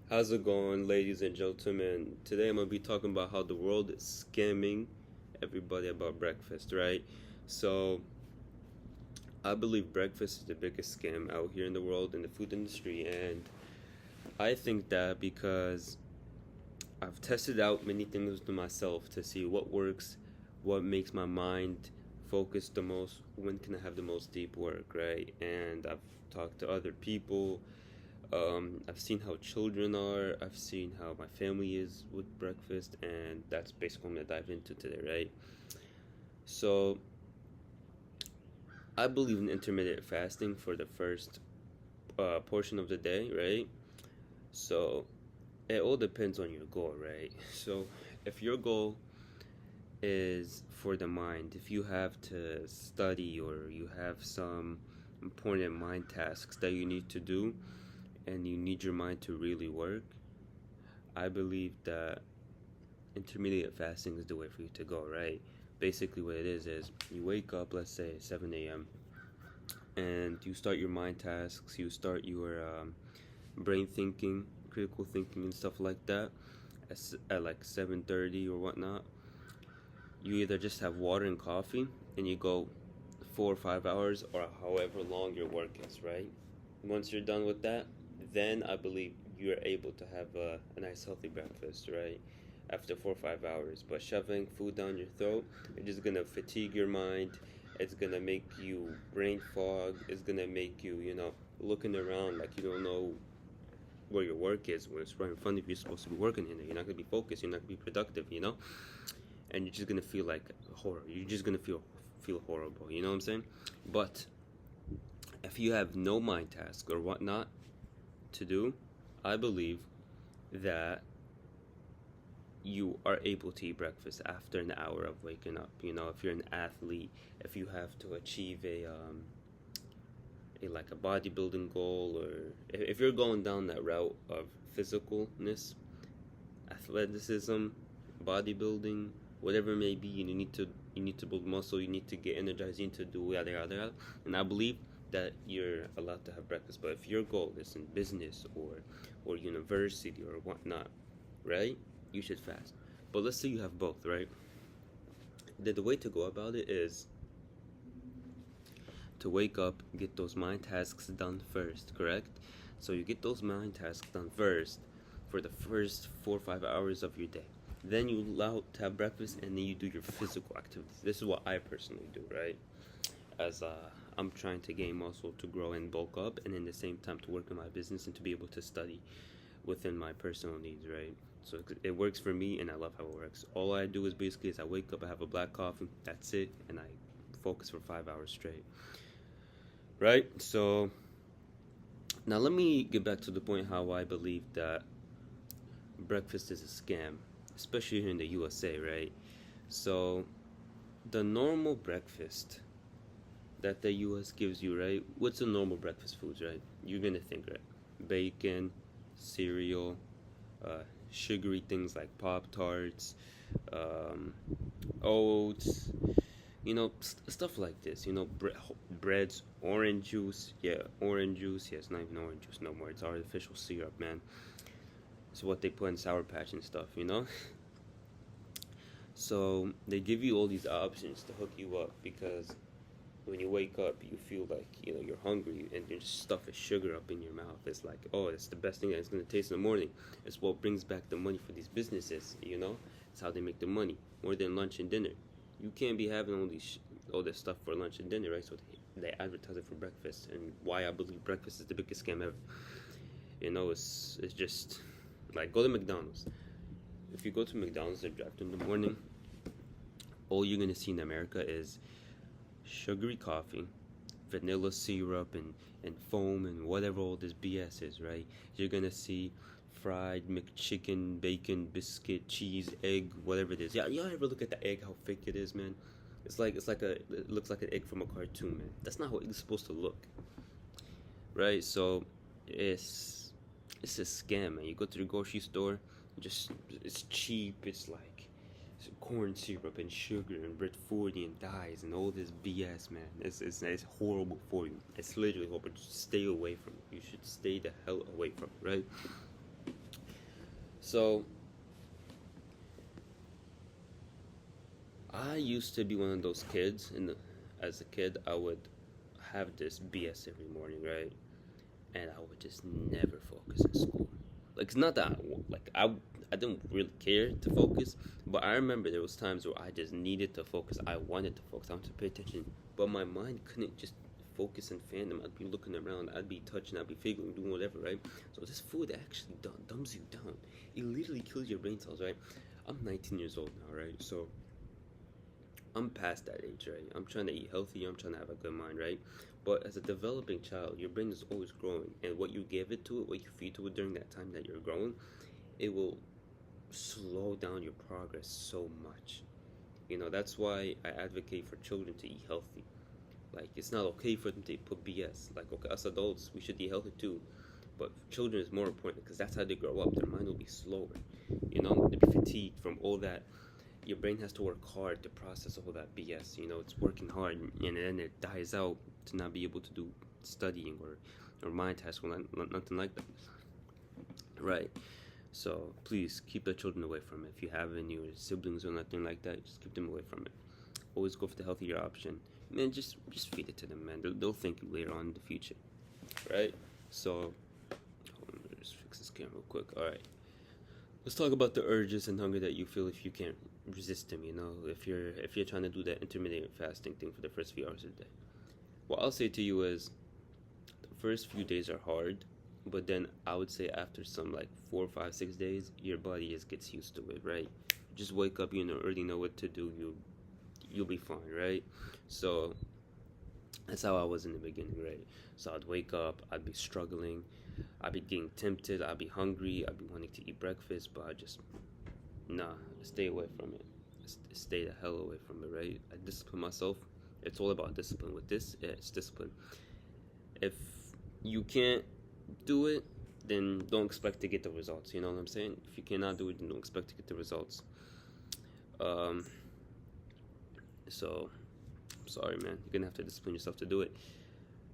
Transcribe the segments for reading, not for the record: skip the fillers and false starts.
How's it going, ladies and gentlemen? Today I'm gonna be talking about how the world is scamming everybody about breakfast, right? So, I believe breakfast is the biggest scam out here in the world in the food industry, and I think that because I've tested out many things to myself to see what works, what makes my mind focus the most, when can I have the most deep work, right? And I've talked to other people. I've seen how children are. I've seen how my family is with breakfast, and that's basically what I'm gonna dive into today, right? So I believe in intermittent fasting for the first portion of the day, right? So it all depends on your goal, right? So if your goal is for the mind, if you have to study or you have some important mind tasks that you need to do and you need your mind to really work, I believe that intermediate fasting is the way for you to go, right? Basically, what it is you wake up, let's say 7 a.m., and you start your mind tasks, you start your brain thinking, critical thinking, and stuff like that at like 7:30 or whatnot. You either just have water and coffee, and you go 4 or 5 hours, or however long your work is, right? Once you're done with that, then I believe you're able to have a nice healthy breakfast, right? After 4 or 5 hours. But shoving food down your throat, it's just gonna fatigue your mind. It's gonna make you brain fog. It's gonna make you, looking around like you don't know where your work is when it's right in front of you. You're supposed to be working in it. You're not gonna be focused. You're not gonna be productive. And you're just gonna feel like horror. You're just gonna feel horrible. You know what I'm saying? But if you have no mind task or whatnot to do, I believe that you are able to eat breakfast after an hour of waking up. If you're an athlete, if you have to achieve a like a bodybuilding goal, or if you're going down that route of physicalness, athleticism, bodybuilding, whatever it may be, you need to build muscle, you need to get energized, you need to do yada yada yada. And I believe that you're allowed to have breakfast. But if your goal is in business or university or whatnot, right? You should fast. But let's say you have both, right? The way to go about it is to wake up, get those mind tasks done first, correct? So you get those mind tasks done first for the first 4 or 5 hours of your day. Then you allow to have breakfast, and then you do your physical activities. This is what I personally do, right? As I'm trying to gain muscle to grow and bulk up, and in the same time to work in my business and to be able to study within my personal needs, right? So it works for me, and I love how it works. All I do is basically I wake up, I have a black coffee, that's it, and I focus for 5 hours straight, right? So now let me get back to the point how I believe that breakfast is a scam, especially here in the USA, right? So the normal breakfast that the US gives you, right? What's the normal breakfast foods, right? You're gonna think, right? Bacon, cereal, uh, sugary things like Pop Tarts, um, oats, stuff like this. Breads, orange juice. Yeah, orange juice. Yeah, it's not even orange juice no more. It's artificial syrup, man. It's what they put in Sour Patch and stuff. So they give you all these options to hook you up because when you wake up, you feel like you're hungry, and you just stuff a sugar up in your mouth. It's like, oh, it's the best thing that it's gonna taste in the morning. It's what brings back the money for these businesses. It's how they make the money more than lunch and dinner. You can't be having all this stuff for lunch and dinner, right? So they advertise it for breakfast, and why I believe breakfast is the biggest scam ever. It's just like go to McDonald's. If you go to McDonald's or drive in the morning, all you're gonna see in America is sugary coffee, vanilla syrup, and foam, and whatever all this BS is, right? You're gonna see fried McChicken, bacon, biscuit, cheese, egg, whatever it is. Yeah, y'all ever look at the egg, how fake it is, man? It looks like an egg from a cartoon, man. That's not how it's supposed to look, right? So it's it's a scam, man. You go to the grocery store, just it's cheap. It's like corn syrup and sugar and Brit 40 and dyes and all this BS, man. It's horrible for you. It's literally horrible. Just stay away from it. You should stay the hell away from it, right? So I used to be one of those kids, and as a kid, I would have this BS every morning, right? And I would just never focus in school. Like it's not that like I didn't really care to focus, but I remember there was times where I just needed to focus. I wanted to focus. I wanted to pay attention, but my mind couldn't just focus in fandom. I'd be looking around. I'd be touching. I'd be figuring, doing whatever, right? So this food actually dumbs you down. It literally kills your brain cells, right? I'm 19 years old now, right? So I'm past that age, right? I'm trying to eat healthy. I'm trying to have a good mind, right? But as a developing child, your brain is always growing, and what you give it to it, what you feed to it during that time that you're growing, it will slow down your progress so much. That's why I advocate for children to eat healthy. Like, it's not okay for them to put BS. Like, okay, us adults, we should eat healthy too. But children is more important because that's how they grow up. Their mind will be slower. They'll be fatigued from all that. Your brain has to work hard to process all that BS. It's working hard, and then it dies out to not be able to do studying or mind tasks or nothing like that. Right. So please keep the children away from it. If you have any or siblings or nothing like that, just keep them away from it. Always go for the healthier option. Man, just feed it to them, man. They'll thank you later on in the future. Right? So, hold on, let me just fix this camera real quick. Alright. Let's talk about the urges and hunger that you feel if you can't resist them, if you're trying to do that intermittent fasting thing for the first few hours of the day. What I'll say to you is the first few days are hard, but then I would say after some like 4, 5, 6 days, your body just gets used to it, right? Just wake up, already know what to do, you'll be fine, right? So that's how I was in the beginning, right? So I'd wake up, I'd be struggling, I'd be getting tempted, I'd be hungry, I'd be wanting to eat breakfast, but I just, stay away from it. Stay the hell away from it, right? I discipline myself. It's all about discipline. With this, it's discipline. If you can't do it, then don't expect to get the results. You know what I'm saying? If you cannot do it, then don't expect to get the results. So, I'm sorry, man. You're gonna have to discipline yourself to do it.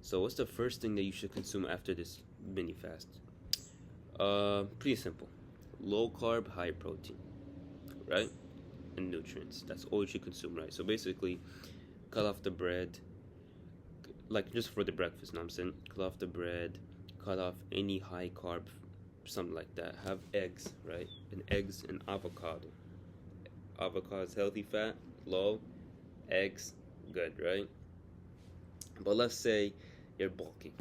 So, what's the first thing that you should consume after this mini fast? Pretty simple. Low carb, high protein, right? And nutrients. That's all you should consume, right? So basically, cut off the bread, like just for the breakfast. Now I'm saying, cut off the bread, cut off any high carb, something like that. Have eggs, right? And eggs and avocado. Avocado is healthy fat, low. Eggs, good, right? But let's say you're bulking.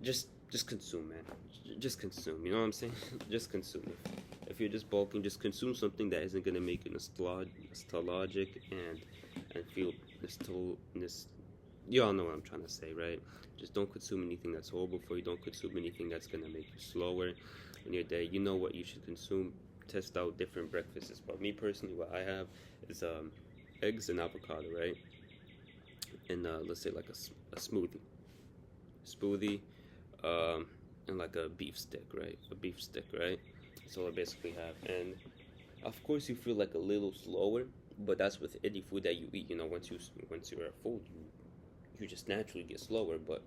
Just consume, man. Just consume. You know what I'm saying? Just consume. If you're just bulking, just consume something that isn't gonna make you nostalgic and feel you all know what I'm trying to say, right? Just don't consume anything that's horrible for you. Don't consume anything that's gonna make you slower in your day. You know what you should consume. Test out different breakfasts. But me personally, what I have is eggs and avocado, right? And let's say like a smoothie, and like a beef stick, right? That's all I basically have. And of course, you feel like a little slower, but that's with any food that you eat. Once you're full, you just naturally get slower. But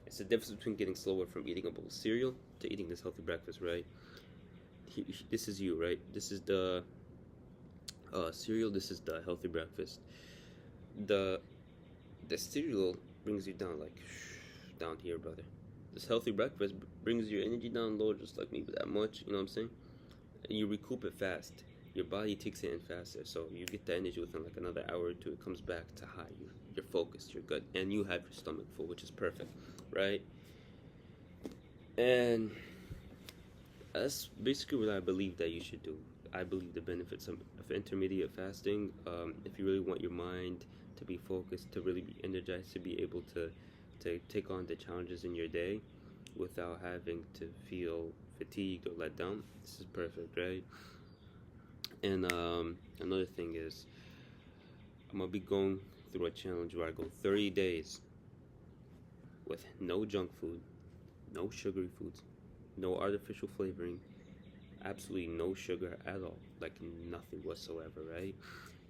it's the difference between getting slower from eating a bowl of cereal to eating this healthy breakfast, right? This is you, right? This is the cereal. This is the healthy breakfast. The cereal brings you down like down here, brother. This healthy breakfast brings your energy down low, just like me, but that much. You know what I'm saying? And you recoup it fast. Your body takes it in faster, so you get the energy within like another hour or two. It comes back to high. You're focused. You're good, and you have your stomach full, which is perfect, right? And that's basically what I believe that you should do. I believe the benefits of intermediate fasting. If you really want your mind to be focused, to really be energized, to be able to take on the challenges in your day without having to feel fatigued or let down, this is perfect, right? And another thing is, I'm gonna be going through a challenge where I go 30 days with no junk food, no sugary foods, no artificial flavoring, absolutely no sugar at all, like nothing whatsoever, right?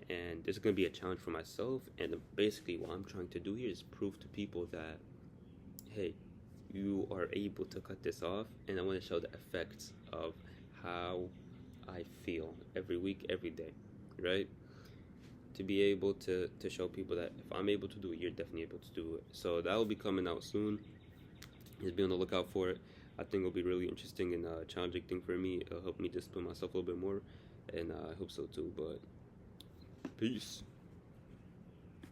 And this is going to be a challenge for myself, and basically what I'm trying to do here is prove to people that, hey, you are able to cut this off, and I want to show the effects of how I feel every week, every day, right? To be able to show people that if I'm able to do it, you're definitely able to do it. So that will be coming out soon. Just be on the lookout for it. I think it'll be really interesting and challenging thing for me. It'll help me discipline myself a little bit more, and I hope so too. But peace.